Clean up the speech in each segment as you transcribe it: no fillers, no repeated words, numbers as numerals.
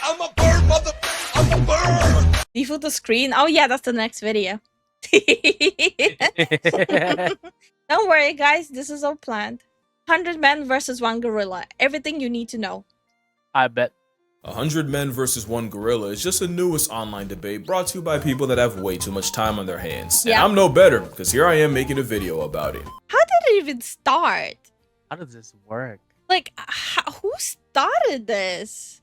I'm a bird, mother. I'm a bird. Default the screen. Oh yeah, that's the next video. Don't worry, guys. This is all planned. 100 men versus 1 gorilla. Everything you need to know. I bet. 100 men versus 1 gorilla is just the newest online debate brought to you by people that have way too much time on their hands. Yeah. And I'm no better, because here I am making a video about it. How did it even start? How does this work? Like, who started this?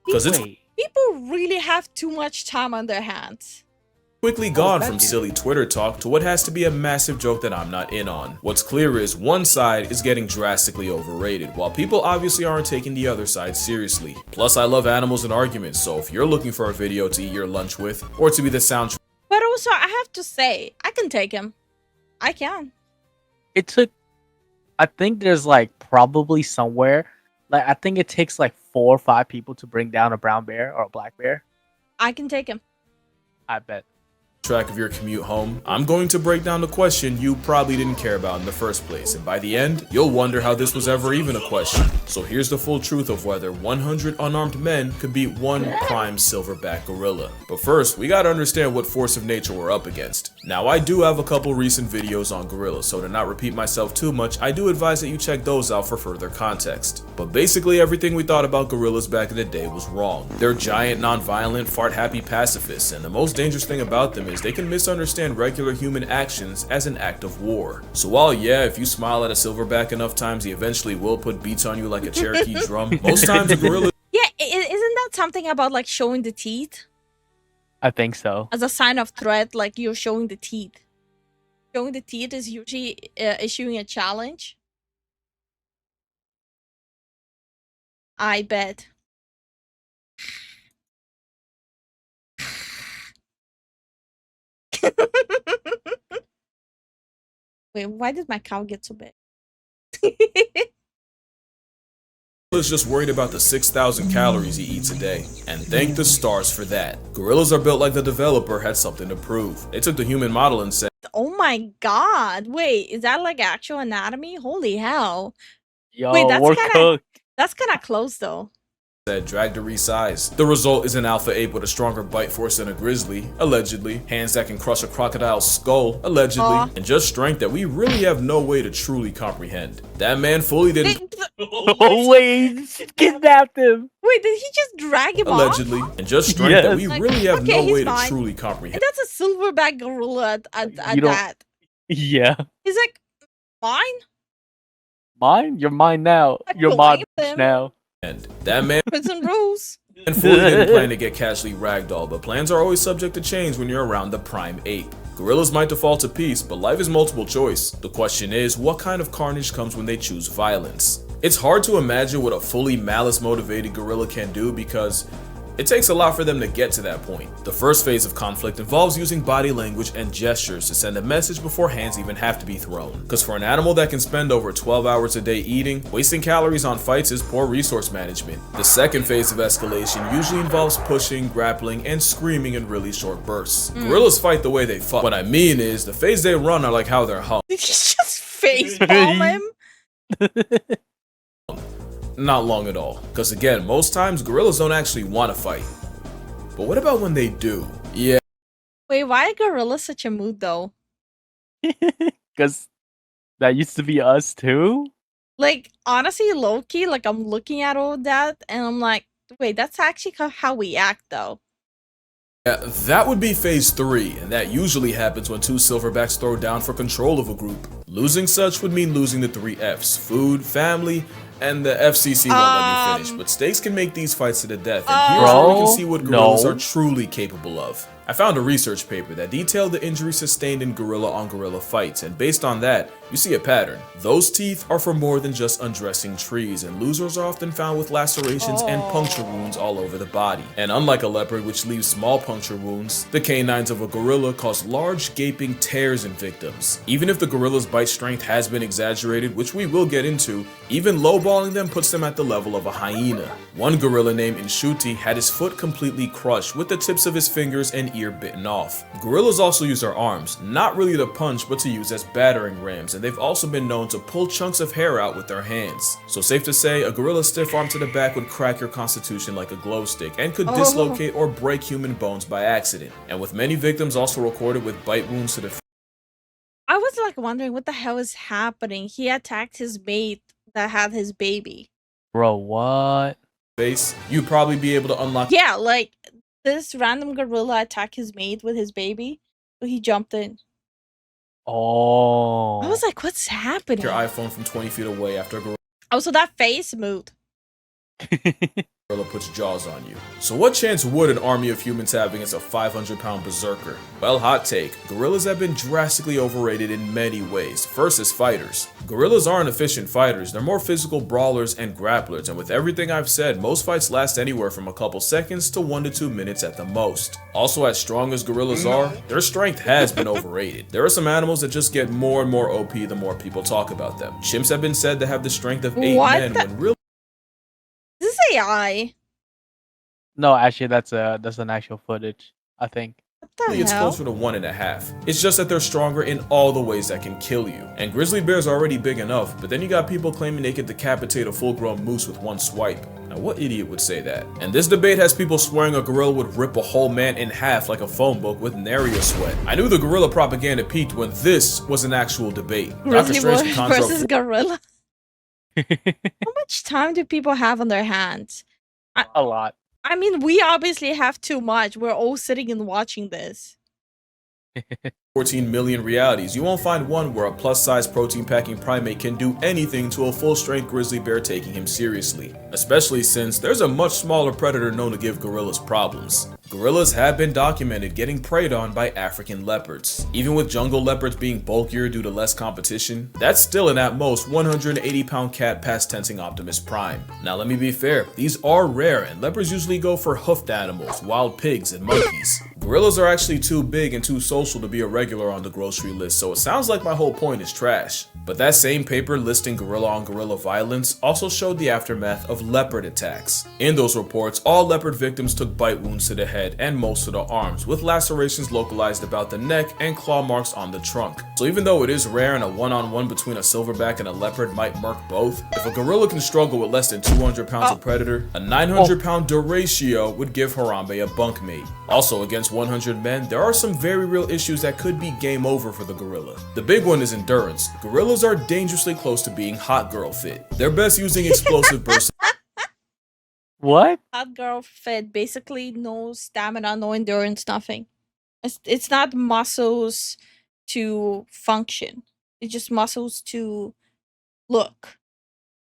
Because it's Wait, People really have too much time on their hands. quickly gone from thank you. silly Twitter talk to what has to be a massive joke that I'm not in on. What's clear is one side is getting drastically overrated, while people obviously aren't taking the other side seriously. Plus, I love animals and arguments, so if you're looking for a video to eat your lunch with, or to be the soundtrack But also, I have to say, I can take him. I can. it took. I think there's like probably somewhere. Like I think it takes like 4 or 5 people to bring down a brown bear or a black bear. I can take him. I bet. of your commute home, I'm going to break down the question you probably didn't care about in the first place, and by the end, you'll wonder how this was ever even a question. So here's the full truth of whether 100 unarmed men could beat 1 prime silverback gorilla. But first, we gotta understand what force of nature we're up against. Now, I do have a couple recent videos on gorillas, so to not repeat myself too much, I do advise that you check those out for further context. But basically everything we thought about gorillas back in the day was wrong. They're giant, non-violent, fart-happy pacifists, and the most dangerous thing about them is they can misunderstand regular human actions as an act of war. So while yeah, if you smile at a silverback enough times, he eventually will put beats on you like a Cherokee drum, most times a gorilla Yeah, isn't that something about like showing the teeth? I think so. As a sign of threat, like you're showing the teeth. Showing the teeth is usually issuing a challenge. I bet. Wait, why did my cow get so big? is just worried about the 6,000 calories he eats a day. And thank the stars for that. Gorillas are built like the developer had something to prove. They took the human model and said, Oh my god. Wait, is that like actual anatomy? Holy hell. Yo, Wait, that's we're kinda- cooked. That's kind of close though. drag to resize. The result is an alpha ape with a stronger bite force than a grizzly, allegedly, hands that can crush a crocodile's skull, allegedly, Aw. and just strength that we really have no way to truly comprehend. That man fully didn't Oh wait, she kidnapped him. Wait, did he just drag him allegedly, off? and just strength that we Like, really have okay, no he's way fine. to truly And comprehend. that's a silverback gorilla at You don't- that. Yeah, He's like, mine? mine. You're mine now. I You're mine claim them. now. And that man Prison rules. fully didn't plan to get casually ragdolled, but plans are always subject to change when you're around the prime ape. Gorillas might default to peace, but life is multiple choice. The question is, what kind of carnage comes when they choose violence? It's hard to imagine what a fully malice-motivated gorilla can do because it takes a lot for them to get to that point. The first phase of conflict involves using body language and gestures to send a message before hands even have to be thrown. Because for an animal that can spend over 12 hours a day eating, wasting calories on fights is poor resource management. The second phase of escalation usually involves pushing, grappling, and screaming in really short bursts. Gorillas fight the way they fuck. What I mean is, the phase they run are like how they're hung. Did he just face palm him? Not long at all. Because again, most times gorillas don't actually want to fight. But what about when they do? Yeah, Wait, why are gorillas such a mood though? Because that used to be us too. Like, honestly, low-key, like I'm looking at all that and I'm like, wait, that's actually how we act though. that would be phase 3, and that usually happens when 2 silverbacks throw down for control of a group. Losing such would mean losing the 3 Fs: food, family, and the FCC won't let me finish, but stakes can make these fights to the death, and here's where we can see what gorillas no. are truly capable of. I found a research paper that detailed the injuries sustained in gorilla-on-gorilla fights, and based on that, you see a pattern. Those teeth are for more than just undressing trees, and losers are often found with lacerations and puncture wounds all over the body. And unlike a leopard, which leaves small puncture wounds, the canines of a gorilla cause large gaping tears in victims. Even if the gorilla's bite strength has been exaggerated, which we will get into, even lowballing them puts them at the level of a hyena. One gorilla named Inshuti had his foot completely crushed with the tips of his fingers and ear bitten off. Gorillas also use their arms, not really to punch but to use as battering rams, and they've also been known to pull chunks of hair out with their hands. So safe to say, a gorilla's stiff arm to the back would crack your constitution like a glow stick and could dislocate or break human bones by accident. And with many victims also recorded with bite wounds to the I was like wondering what the hell is happening. He attacked his mate that had his baby. Bro, what? face, you'd probably be able to unlock Yeah, like this random gorilla attacked his mate with his baby, so he jumped in. Oh. I was like, what's happening? your iPhone from 20 feet away after a gorilla Oh, so that face moved. puts jaws on you. So what chance would an army of humans have against a 500-pound berserker? Well, hot take, gorillas have been drastically overrated in many ways. First as fighters. Gorillas aren't efficient fighters, they're more physical brawlers and grapplers, and with everything I've said, most fights last anywhere from a couple seconds to 1 to 2 minutes at the most. Also, as strong as gorillas are, their strength has been overrated. There are some animals that just get more and more OP the more people talk about them. Chimps have been said to have the strength of 8 men when really This is AI. No, actually, that's an actual footage, I think. What the it's hell? closer to 1.5. It's just that they're stronger in all the ways that can kill you. And grizzly bears are already big enough, but then you got people claiming they could decapitate a full-grown moose with one swipe. Now what idiot would say that? And this debate has people swearing a gorilla would rip a whole man in half like a phone book with nary a sweat. I knew the gorilla propaganda peaked when this was an actual debate. Grizzly Strange bear can conjure up versus gorilla. How much time do people have on their hands? A lot. I mean, we obviously have too much. We're all sitting and watching this. 14 million realities, you won't find one where a plus-size protein-packing primate can do anything to a full-strength grizzly bear taking him seriously. Especially since there's a much smaller predator known to give gorillas problems. Gorillas have been documented getting preyed on by African leopards. Even with jungle leopards being bulkier due to less competition, that's still an at most 180-pound cat past tensing Optimus Prime. Now let me be fair, these are rare and leopards usually go for hoofed animals, wild pigs, and monkeys. Gorillas are actually too big and too social to be a regular on the grocery list, so it sounds like my whole point is trash. But that same paper listing gorilla on gorilla violence also showed the aftermath of leopard attacks. In those reports, all leopard victims took bite wounds to the head and most of the arms, with lacerations localized about the neck and claw marks on the trunk. So even though it is rare and a one-on-one between a silverback and a leopard might murk both, if a gorilla can struggle with less than 200 pounds of predator, a 900-pound duratio would give Harambe a bunkmate. Also, against 100 men, there are some very real issues that could be game over for the gorilla. The big one is endurance. Gorillas are dangerously close to being hot girl fit. They're best using explosive bursts. What? Hot girl fit, basically no stamina, no endurance, nothing. It's not muscles to function. It's just muscles to look.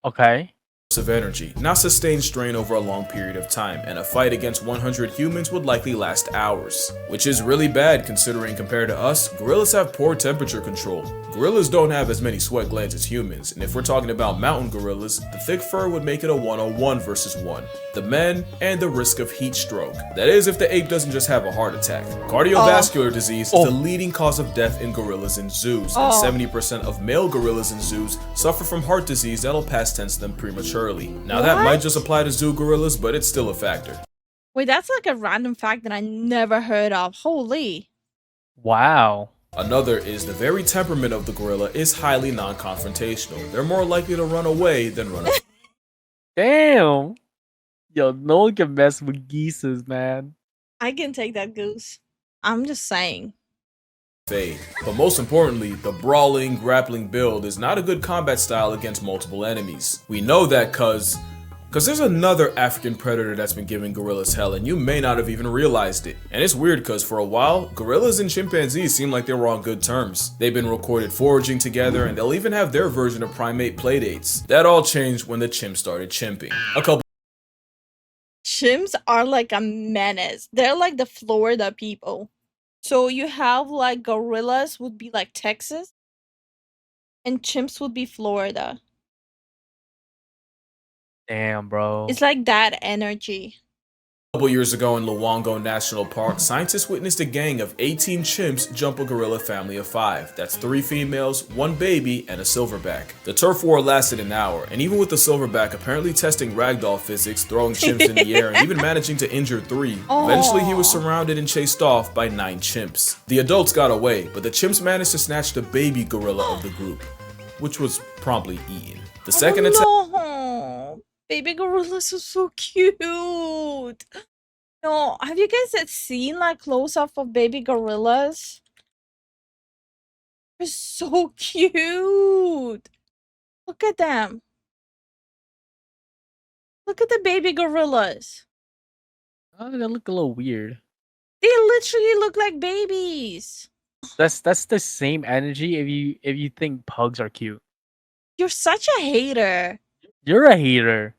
Okay. Of energy, not sustained strain over a long period of time, and a fight against 100 humans would likely last hours. Which is really bad considering compared to us, gorillas have poor temperature control. Gorillas don't have as many sweat glands as humans, and if we're talking about mountain gorillas, the thick fur would make it a 1-on-1 versus 1. The men, and the risk of heat stroke. That is if the ape doesn't just have a heart attack. Cardiovascular disease is the leading cause of death in gorillas in zoos, and 70% of male gorillas in zoos suffer from heart disease that'll past tense them prematurely. Now that might just apply to zoo gorillas, but it's still a factor. Wait, that's like a random fact that I never heard of. Holy. Wow. Another is the very temperament of the gorilla is highly non-confrontational. They're more likely to run away than run away. Damn. Yo, no one can mess with geeses, man. I can take that goose. I'm just saying. But most importantly, the brawling, grappling build is not a good combat style against multiple enemies. We know that cause there's another African predator that's been giving gorillas hell and you may not have even realized it. And it's weird cause for a while, gorillas and chimpanzees seem like they were on good terms. They've been recorded foraging together and they'll even have their version of primate playdates. That all changed when the chimps started chimping. Chimps are like a menace. They're like the Florida people. So you have like gorillas would be like Texas and chimps would be Florida. Damn, bro. It's like that energy. A couple years ago in Luongo National Park, scientists witnessed a gang of 18 chimps jump a gorilla family of 5. That's 3 females, 1 baby, and a silverback. The turf war lasted an hour, and even with the silverback apparently testing ragdoll physics, throwing chimps in the air, and even managing to injure 3, eventually he was surrounded and chased off by 9 chimps. The adults got away, but the chimps managed to snatch the baby gorilla of the group, which was promptly eaten. The second attack. No, baby gorillas are so cute. No, have you guys seen like close up of baby gorillas? They're so cute. Look at them. Look at the baby gorillas. Oh, they look a little weird. They literally look like babies. That's the same energy if you think pugs are cute. You're such a hater. You're a hater.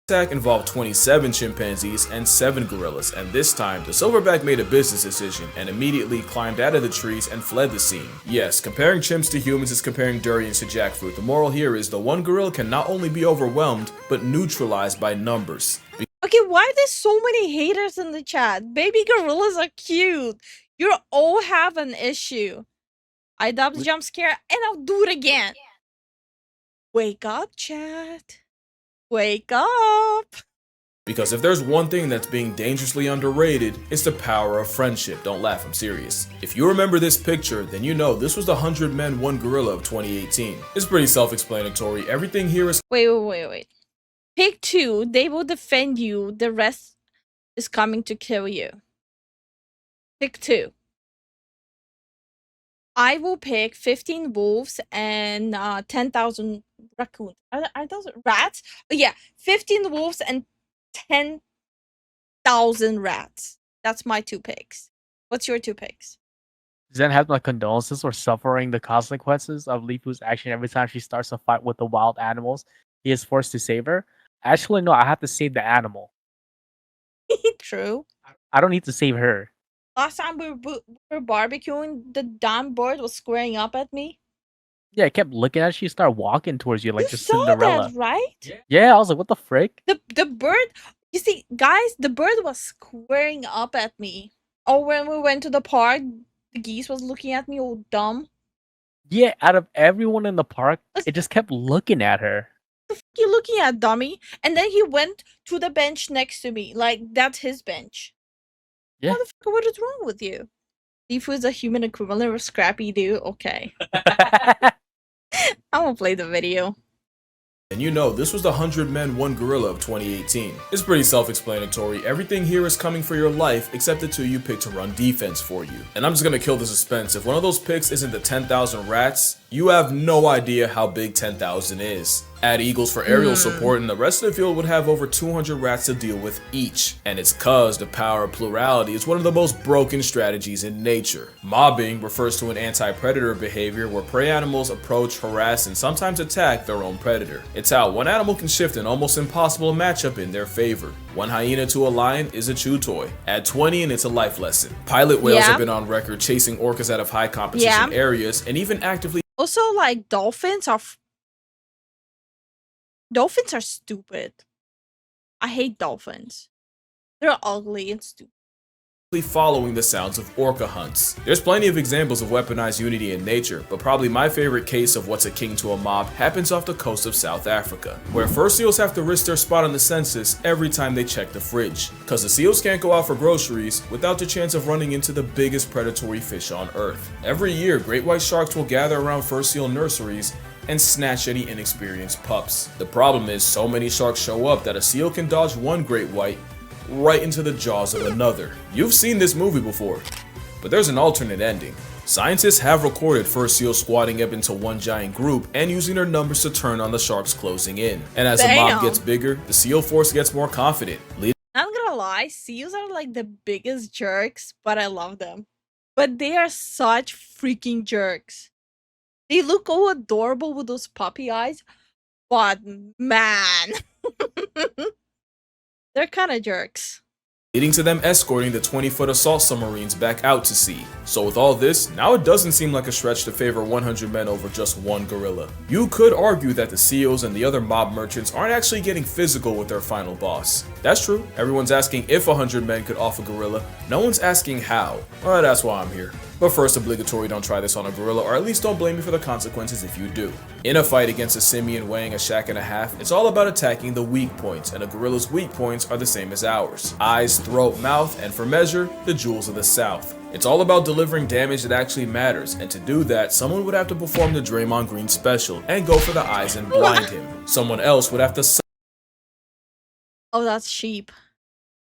Attack involved 27 chimpanzees and 7 gorillas, and this time the silverback made a business decision and immediately climbed out of the trees and fled the scene. Yes, comparing chimps to humans is comparing durians to jackfruit. The moral here is the one gorilla can not only be overwhelmed, but neutralized by numbers. Okay, why are there so many haters in the chat? Baby gorillas are cute. You all have an issue. I dubbed jump scare and I'll do it again. Wake up, chat. Wake up. Because if there's one thing that's being dangerously underrated, it's the power of friendship. Don't laugh, I'm serious. If you remember this picture, then you know this was the 100 Men, 1 Gorilla of 2018. It's pretty self-explanatory. Everything here is Wait. Pick 2. They will defend you. The rest is coming to kill you. Pick 2. I will pick 15 wolves and 10,000 raccoons. Are those rats? Oh, yeah, 15 wolves and 10,000 rats. That's my 2 picks. What's your 2 picks? Zen has my condolences for suffering the consequences of Lifu's action every time she starts a fight with the wild animals he is forced to save her. Actually, no, I have to save the animal. True. I don't need to save her. Last time we were barbecuing, the damn bird was squaring up at me. Yeah, I kept looking at you. She started walking towards you like You just saw Cinderella. that, right? Yeah, I was like, what the frick? The bird, you see, guys, the bird was squaring up at me. Or when we went to the park, the geese was looking at me all dumb. Yeah, out of everyone in the park, it just kept looking at her. The f you looking at, dummy? And then he went to the bench next to me, like that's his bench. Yeah. Motherfucker, what is wrong with you? Lifu is a human equivalent of Scrappy Doo. Okay, I'm gonna play the video. And you know, this was the 100 Men, 1 Gorilla of 2018. It's pretty self-explanatory. Everything here is coming for your life except the 2 you pick to run defense for you. And I'm just gonna kill the suspense. If one of those picks isn't the 10,000 rats, you have no idea how big 10,000 is. Add eagles for aerial support and the rest of the field would have over 200 rats to deal with each. And it's cause the power of plurality is one of the most broken strategies in nature. Mobbing refers to an anti-predator behavior where prey animals approach, harass, and sometimes attack their own predator. It's how one animal can shift an almost impossible matchup in their favor. One hyena to a lion is a chew toy. Add 20 and it's a life lesson. Pilot whales have been on record chasing orcas out of high competition areas and even actively. Also, like dolphins are stupid. I hate dolphins. They're ugly and stupid. Following the sounds of orca hunts. There's plenty of examples of weaponized unity in nature, but probably my favorite case of what's akin to a mob happens off the coast of South Africa, where fur seals have to risk their spot on the census every time they check the fridge, cause the seals can't go out for groceries without the chance of running into the biggest predatory fish on earth. Every year, great white sharks will gather around fur seal nurseries and snatch any inexperienced pups. The problem is so many sharks show up that a seal can dodge one great white right into the jaws of another. You've seen this movie before, but there's an alternate ending. Scientists have recorded fur seals squatting up into one giant group and using their numbers to turn on the sharks closing in. And as the mob gets bigger, the seal force gets more confident. I'm gonna lie, seals are like the biggest jerks, but I love them. But they are such freaking jerks. They look all adorable with those puppy eyes, but man, they're kind of jerks. leading to them escorting the 20-foot assault submarines back out to sea. So with all this, now it doesn't seem like a stretch to favor 100 men over just one gorilla. You could argue that the CEOs and the other mob merchants aren't actually getting physical with their final boss. That's true, everyone's asking if 100 men could off a gorilla, no one's asking how. Well, that's why I'm here. But first, obligatory, don't try this on a gorilla, or at least don't blame me for the consequences if you do. In a fight against a simian weighing a shack and a half, it's all about attacking the weak points, and a gorilla's weak points are the same as ours. Eyes, throat, mouth, and for measure, the jewels of the south. It's all about delivering damage that actually matters, and to do that, someone would have to perform the Draymond Green special, and go for the eyes and blind him. Someone else would have to Oh, that's cheap.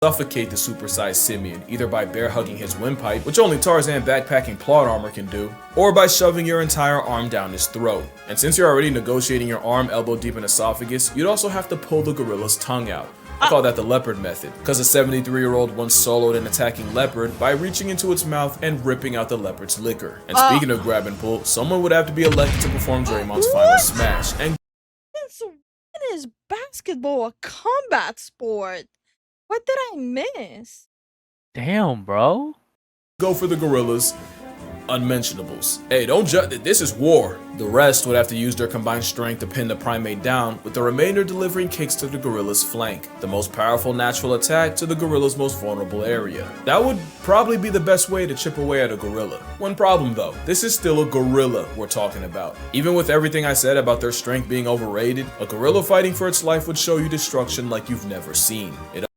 suffocate the supersized simian, either by bear hugging his windpipe, which only Tarzan backpacking plot armor can do, or by shoving your entire arm down his throat. And since you're already negotiating your arm elbow deep in esophagus, you'd also have to pull the gorilla's tongue out. I call that the leopard method, because a 73-year-old once soloed an attacking leopard by reaching into its mouth and ripping out the leopard's liquor. And speaking of grab and pull, someone would have to be elected to perform Draymond's final smash, and So when is basketball a combat sport? What did I miss? Damn, bro. go for the gorillas. Unmentionables. Hey, don't judge. This is war. The rest would have to use their combined strength to pin the primate down, with the remainder delivering kicks to the gorilla's flank, the most powerful natural attack to the gorilla's most vulnerable area. That would probably be the best way to chip away at a gorilla. One problem though, this is still a gorilla we're talking about. Even with everything I said about their strength being overrated, a gorilla fighting for its life would show you destruction like you've never seen.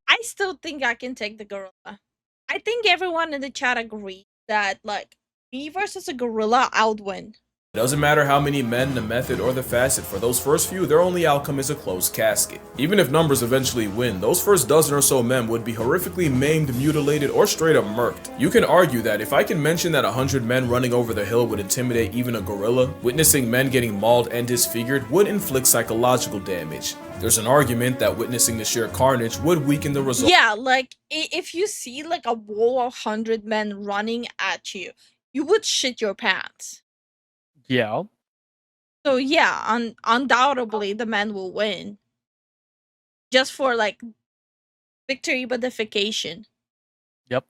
I still think I can take the gorilla. I think everyone in the chat agrees that, like, me versus a gorilla, I would win. It doesn't matter how many men, the method, or the facet, for those first few, their only outcome is a closed casket. Even if numbers eventually win, those first dozen or so men would be horrifically maimed, mutilated, or straight up murked. You can argue that if I can mention that 100 men running over the hill would intimidate even a gorilla, witnessing men getting mauled and disfigured would inflict psychological damage. There's an argument that witnessing the sheer carnage would weaken the result. Yeah, like, if you see, like, a wall of 100 men running at you, you would shit your pants. Yeah. So yeah, undoubtedly the men will win. Just for, like, victory bonification. Yep.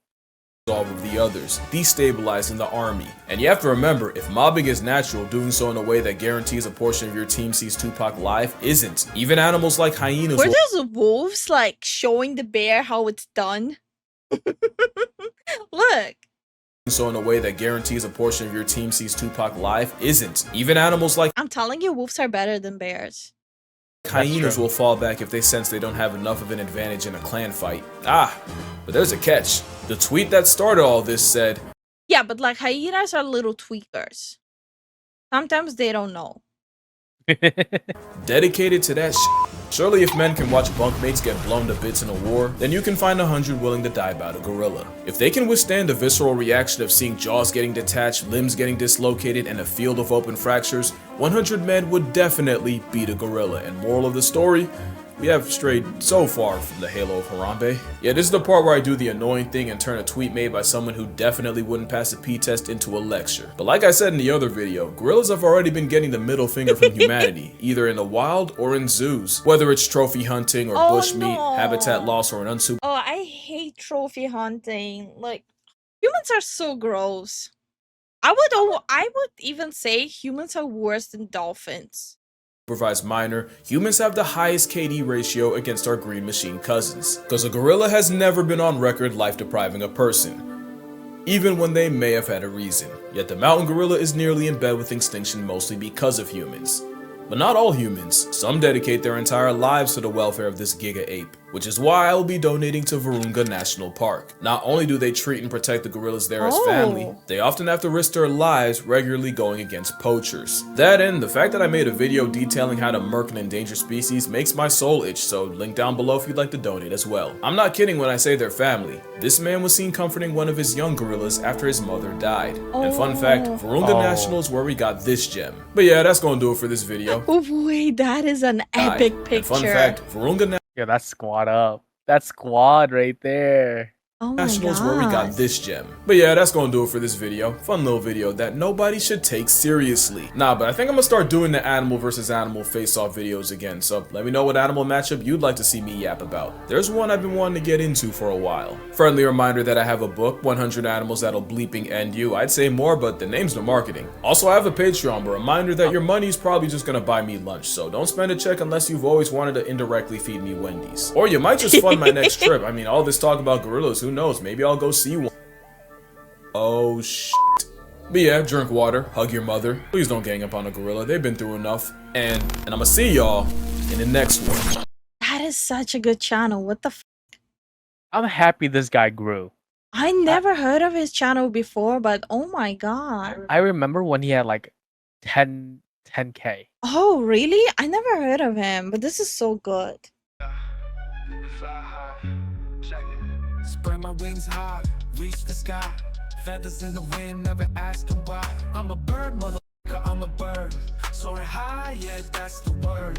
All of the others, destabilizing the army. And you have to remember, if mobbing is natural, doing so in a way that guarantees a portion of your team sees Tupac live isn't. Even animals like hyenas Were those wolves, like, showing the bear how it's done? Look. So in a way that guarantees a portion of your team sees Tupac live isn't. Even animals like I'm telling you, wolves are better than bears. hyenas will fall back if they sense they don't have enough of an advantage in a clan fight. Ah, but there's a catch. The tweet that started all this said, Yeah, but, like, hyenas are little tweakers. Sometimes they don't know. dedicated to that Surely if men can watch bunkmates get blown to bits in a war, then you can find 100 willing to die about a gorilla. If they can withstand the visceral reaction of seeing jaws getting detached, limbs getting dislocated, and a field of open fractures, 100 men would definitely beat a gorilla. And moral of the story, we have strayed so far from the halo of Harambe. Yeah, this is the part where I do the annoying thing and turn a tweet made by someone who definitely wouldn't pass a P-test into a lecture. But like I said in the other video, gorillas have already been getting the middle finger from humanity, either in the wild or in zoos. Whether it's trophy hunting or bushmeat, habitat loss, or an unsupervised. Oh, I hate trophy hunting. Like, humans are so gross. I would even say humans are worse than dolphins. Minor, humans have the highest KD ratio against our green machine cousins, because a gorilla has never been on record life depriving a person, even when they may have had a reason. Yet the mountain gorilla is nearly in bed with extinction mostly because of humans. But not all humans, some dedicate their entire lives to the welfare of this giga ape, which is why I will be donating to Virunga National Park. Not only do they treat and protect the gorillas there as family, they often have to risk their lives regularly going against poachers. That and the fact that I made a video detailing how to murk an endangered species makes my soul itch, so link down below if you'd like to donate as well. I'm not kidding when I say they're family. This man was seen comforting one of his young gorillas after his mother died. And fun fact, Virunga National is where we got this gem. But yeah, that's gonna do it for this video. Oh wait, that is an epic picture. And fun fact, Virunga Yeah, that's squad up. That's squad right there. Oh my Nationals where we got gosh. this gem. But yeah, that's gonna do it for this video. Fun little video that nobody should take seriously. Nah, but I think I'm gonna start doing the animal versus animal face-off videos again, so let me know what animal matchup you'd like to see me yap about. There's one I've been wanting to get into for a while. Friendly reminder that I have a book, 100 Animals That'll Bleeping End You. I'd say more, but the name's no marketing. Also, I have a Patreon, but reminder that your money's probably just gonna buy me lunch, so don't spend a check unless you've always wanted to indirectly feed me Wendy's. Or you might just fund my next trip. I mean, all this talk about gorillas, who knows? Maybe I'll go see one. Oh shit. But yeah, drink water, hug your mother. Please don't gang up on a gorilla. They've been through enough. And I'ma see y'all in the next one. That is such a good channel. What the I'm happy this guy grew. I never heard of his channel before, but oh my god. I remember when he had like 10K. Oh, really? I never heard of him, but this is so good. Spread my wings high, reach the sky. Feathers in the wind, never asking why. I'm a bird, motherfucker, I'm a bird. Soaring high, yeah, that's the word.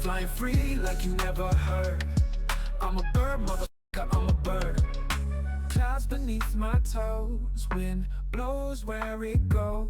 Flying free like you never heard. I'm a bird, motherfucker, I'm a bird. Clouds beneath my toes, wind blows where it goes.